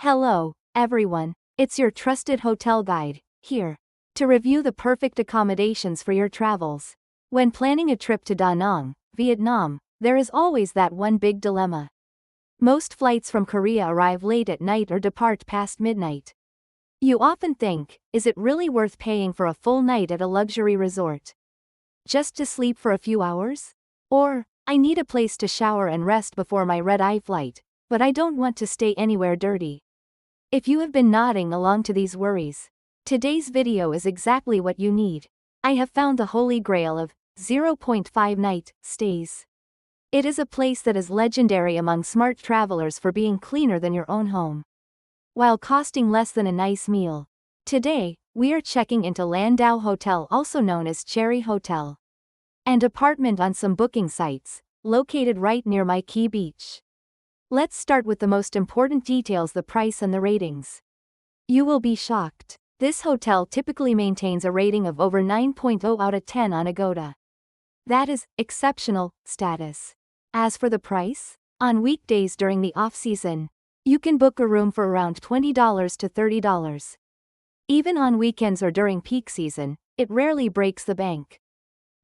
Hello, everyone. It's your trusted hotel guide, here to review the perfect accommodations for your travels. When planning a trip to Da Nang, Vietnam, there is always that one big dilemma. Most flights from Korea arrive late at night or depart past midnight. You often think, is it really worth paying for a full night at a luxury resort? Just to sleep for a few hours? Or, I need a place to shower and rest before my red-eye flight, but I don't want to stay anywhere dirty. If you have been nodding along to these worries, today's video is exactly what you need. I have found the holy grail of zero point 0.5 night stays. It is a place that is legendary among smart travelers for being cleaner than your own home, while costing less than a nice meal. Today, we are checking into Lan Dao Hotel, also known as Cherry Hotel, an apartment on some booking sites, located right near Mai Key Beach. Let's start with the most important details: the price and the ratings. You will be shocked. This hotel typically maintains a rating of over 9.0 out of 10 on Agoda. That is exceptional status. As for the price, on weekdays during the off-season, you can book a room for around $20 to $30. Even on weekends or during peak season, it rarely breaks the bank.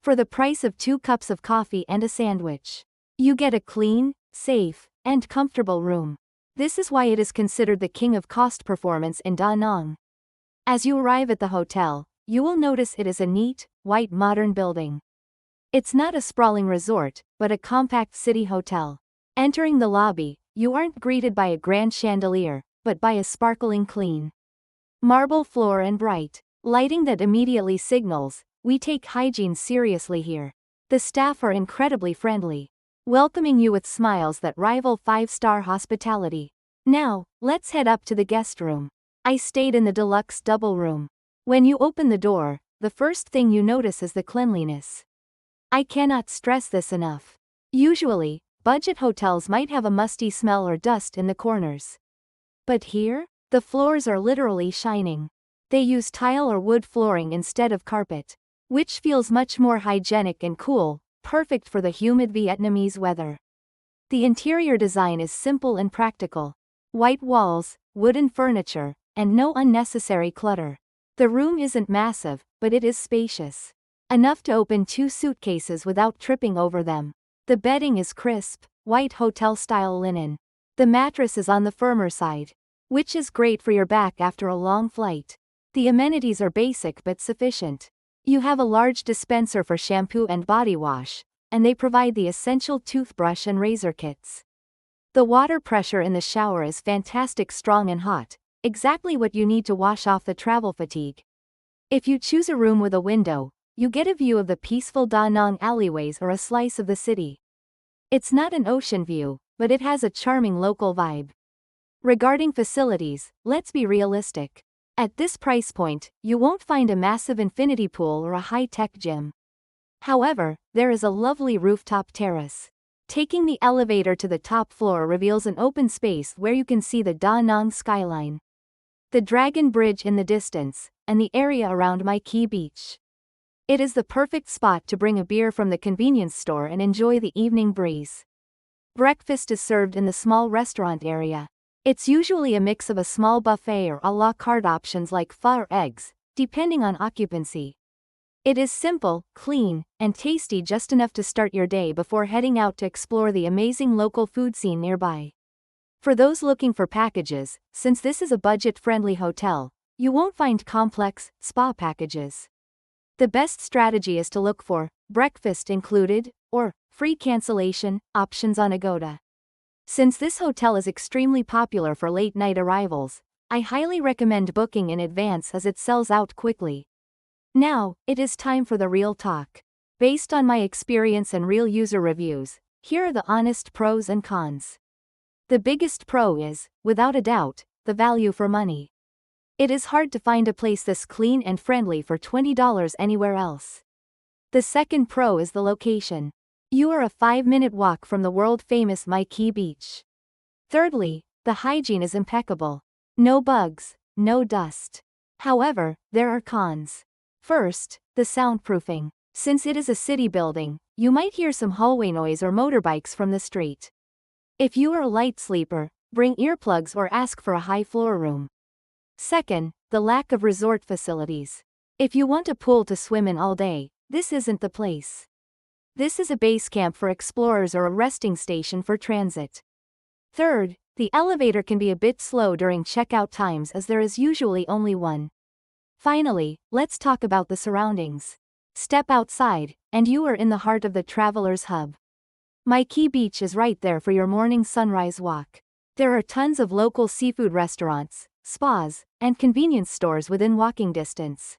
For the price of 2 cups of coffee and a sandwich, you get a clean, safe, and comfortable room. This is why it is considered the king of cost performance in Da Nang. As you arrive at the hotel, you will notice it is a neat, white modern building. It's not a sprawling resort, but a compact city hotel. Entering the lobby, you aren't greeted by a grand chandelier, but by a sparkling clean marble floor and bright lighting that immediately signals, we take hygiene seriously here. The staff are incredibly friendly, welcoming you with smiles that rival 5-star hospitality. Now, let's head up to the guest room. I stayed in the deluxe double room. When you open the door, the first thing you notice is the cleanliness. I cannot stress this enough. Usually, budget hotels might have a musty smell or dust in the corners. But here, the floors are literally shining. They use tile or wood flooring instead of carpet, which feels much more hygienic and cool, perfect for the humid Vietnamese weather. The interior design is simple and practical. White walls, wooden furniture, and no unnecessary clutter. The room isn't massive, but it is spacious, enough to open 2 suitcases without tripping over them. The bedding is crisp, white hotel-style linen. The mattress is on the firmer side, which is great for your back after a long flight. The amenities are basic but sufficient. You have a large dispenser for shampoo and body wash, and they provide the essential toothbrush and razor kits. The water pressure in the shower is fantastic, strong and hot, exactly what you need to wash off the travel fatigue. If you choose a room with a window, you get a view of the peaceful Da Nang alleyways or a slice of the city. It's not an ocean view, but it has a charming local vibe. Regarding facilities, let's be realistic. At this price point, you won't find a massive infinity pool or a high-tech gym. However, there is a lovely rooftop terrace. Taking the elevator to the top floor reveals an open space where you can see the Da Nang skyline, the Dragon Bridge in the distance, and the area around Mai Key Beach. It is the perfect spot to bring a beer from the convenience store and enjoy the evening breeze. Breakfast is served in the small restaurant area. It's usually a mix of a small buffet or a la carte options like pho or eggs, depending on occupancy. It is simple, clean, and tasty, just enough to start your day before heading out to explore the amazing local food scene nearby. For those looking for packages, since this is a budget-friendly hotel, you won't find complex spa packages. The best strategy is to look for breakfast included or free cancellation options on Agoda. Since this hotel is extremely popular for late-night arrivals, I highly recommend booking in advance as it sells out quickly. Now, it is time for the real talk. Based on my experience and real user reviews, here are the honest pros and cons. The biggest pro is, without a doubt, the value for money. It is hard to find a place this clean and friendly for $20 anywhere else. The second pro is the location. You are a 5-minute walk from the world-famous Mai Key Beach. Thirdly, the hygiene is impeccable. No bugs, no dust. However, there are cons. First, the soundproofing. Since it is a city building, you might hear some hallway noise or motorbikes from the street. If you are a light sleeper, bring earplugs or ask for a high floor room. Second, the lack of resort facilities. If you want a pool to swim in all day, this isn't the place. This is a base camp for explorers or a resting station for transit. Third, the elevator can be a bit slow during checkout times as there is usually only one. Finally, let's talk about the surroundings. Step outside, and you are in the heart of the traveler's hub. Maiki Beach is right there for your morning sunrise walk. There are tons of local seafood restaurants, spas, and convenience stores within walking distance.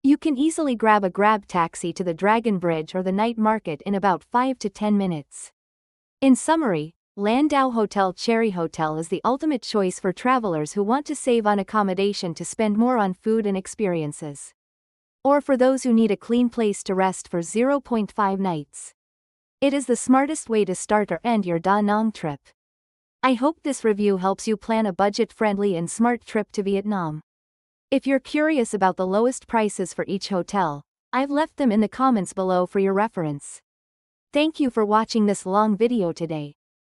You can easily grab a grab taxi to the Dragon Bridge or the night market in about 5 to 10 minutes. In summary, Lan Dao Hotel Cherry Hotel is the ultimate choice for travelers who want to save on accommodation to spend more on food and experiences. Or for those who need a clean place to rest for 0.5 nights. It is the smartest way to start or end your Da Nang trip. I hope this review helps you plan a budget-friendly and smart trip to Vietnam. If you're curious about the lowest prices for each hotel, I've left them in the comments below for your reference. Thank you for watching this long video today.